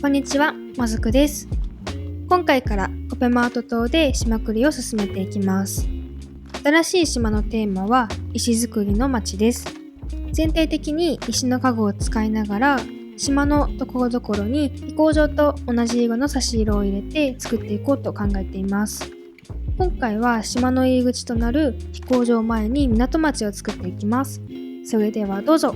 こんにちは、もずくです。今回からコペマート島で島繰りを進めていきます。新しい島のテーマは石造りの町です。全体的に石の家具を使いながら、島のところどころに飛行場と同じ色の差し色を入れて作っていこうと考えています。今回は島の入り口となる飛行場前に港町を作っていきます。それではどうぞ。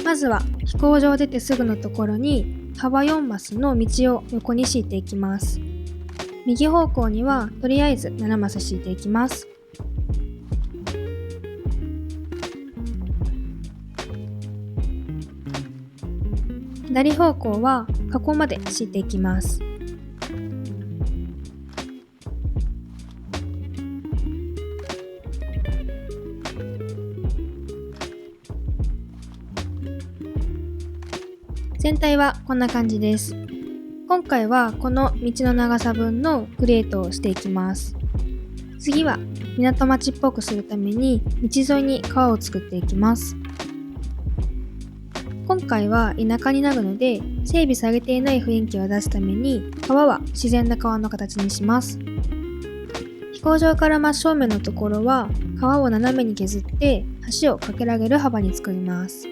まずは飛行場を出てすぐのところに幅4マスの道を横に敷いていきます。右方向にはとりあえず7マス敷いていきます。左方向は河口まで敷いていきます。全体はこんな感じです。今回はこの道の長さ分のグレートをしていきます。次は港町っぽくするために道沿いに川を作っていきます。今回は田舎になるので整備されていない雰囲気を出すために川は自然な川の形にします。飛行場から真正面のところは川を斜めに削って橋を架けられる幅に作ります。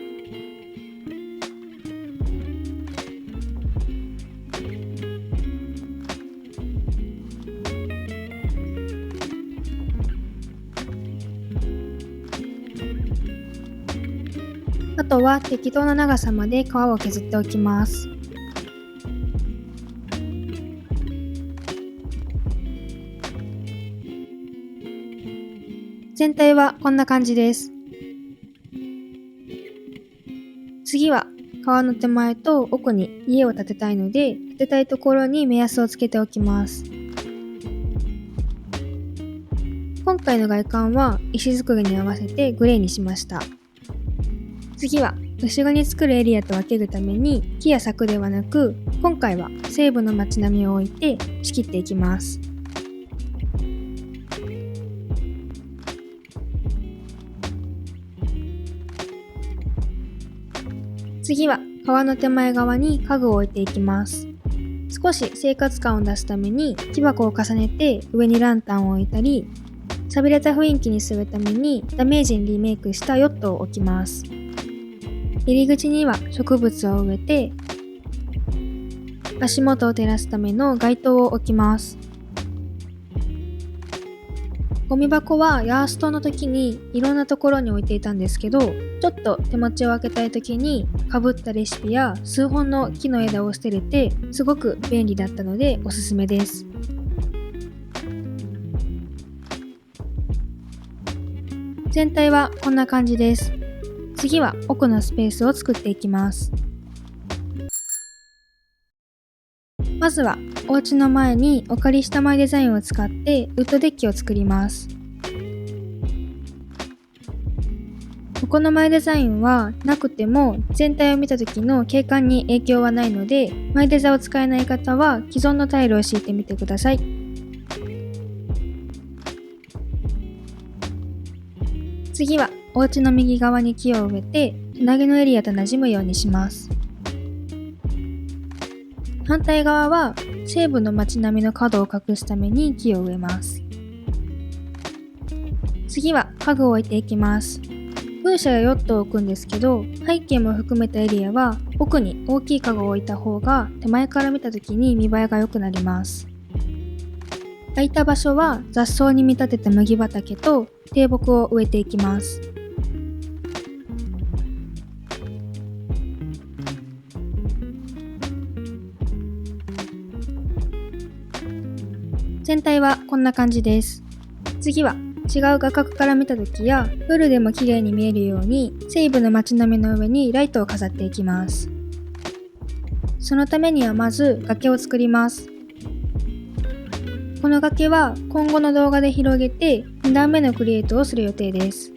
あとは適当な長さまで川を削っておきます。全体はこんな感じです。次は川の手前と奥に家を建てたいので、建てたいところに目安をつけておきます。今回の外観は石造りに合わせてグレーにしました。次は後ろに作るエリアと分けるために木や柵ではなく、今回は西部の街並みを置いて仕切っていきます。次は川の手前側に家具を置いていきます。少し生活感を出すために木箱を重ねて上にランタンを置いたり、寂れた雰囲気にするためにダメージにリメイクしたヨットを置きます。入り口には植物を植えて、足元を照らすための街灯を置きます。ゴミ箱はヤーストの時にいろんなところに置いていたんですけど、ちょっと手持ちを開けたい時に被ったレシピや数本の木の枝を捨てれてすごく便利だったのでおすすめです。全体はこんな感じです。次は奥のスペースを作っていきます。まずはお家の前にお借りしたマイデザインを使ってウッドデッキを作ります。ここのマイデザインはなくても全体を見た時の景観に影響はないので、マイデザを使えない方は既存のタイルを敷いてみてください。次はお家の右側に木を植えて隣のエリアと馴染むようにします。反対側は西部の街並みの角を隠すために木を植えます。次は家具を置いていきます。風車やヨットを置くんですけど、背景も含めたエリアは奥に大きい家具を置いた方が手前から見た時に見栄えが良くなります。空いた場所は雑草に見立てた麦畑と低木を植えていきます。全体はこんな感じです。次は違う画角から見た時や夜でも綺麗に見えるように西部の街並みの上にライトを飾っていきます。そのためにはまず崖を作ります。この崖は今後の動画で広げて2段目のクリエイトをする予定です。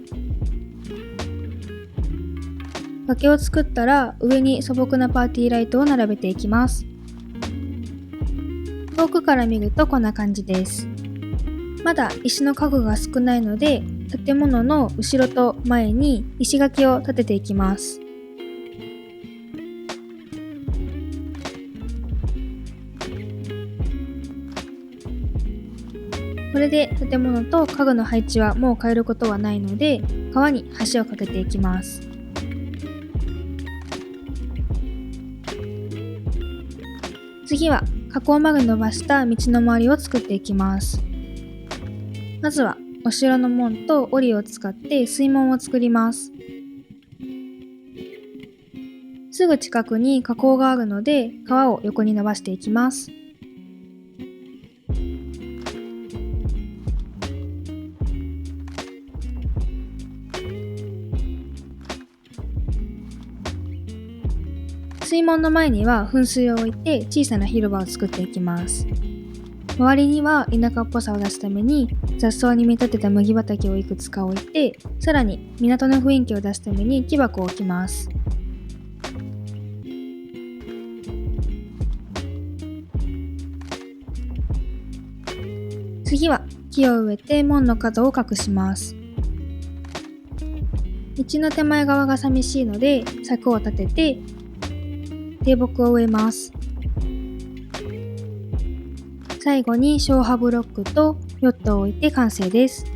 崖を作ったら上に素朴なパーティーライトを並べていきます。遠くから見るとこんな感じです。まだ石の家具が少ないので、建物の後ろと前に石垣を立てていきます。これで建物と家具の配置はもう変えることはないので、川に橋を架けていきます。次は加工まで伸ばした道の周りを作っていきます。まずはお城の門と檻を使って水門を作ります。すぐ近くに河口があるので川を横に伸ばしていきます。水門の前には噴水を置いて小さな広場を作っていきます。周りには田舎っぽさを出すために雑草に見立てた麦畑をいくつか置いて、さらに港の雰囲気を出すために木箱を置きます。次は木を植えて門の角を隠します。道の手前側が寂しいので柵を立てて低木を植えます。最後に消波ブロックとヨットを置いて完成です。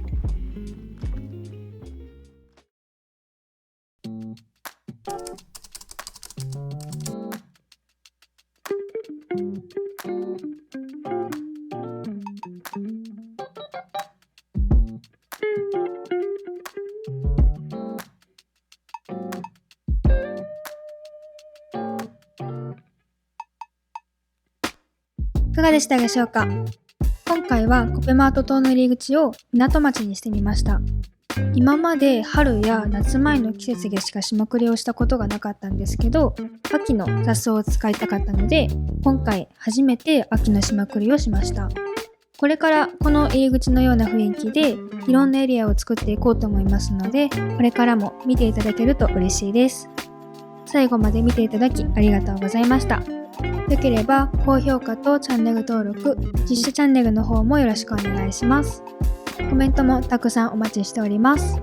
いかがでしたでしょうか。今回はコペマート島の入り口を港町にしてみました。今まで春や夏前の季節でしか島繰りをしたことがなかったんですけど、秋の雑草を使いたかったので、今回初めて秋の島繰りをしました。これからこの入り口のような雰囲気でいろんなエリアを作っていこうと思いますので、これからも見ていただけると嬉しいです。最後まで見ていただきありがとうございました。よければ高評価とチャンネル登録、実写チャンネルの方もよろしくお願いします。コメントもたくさんお待ちしております。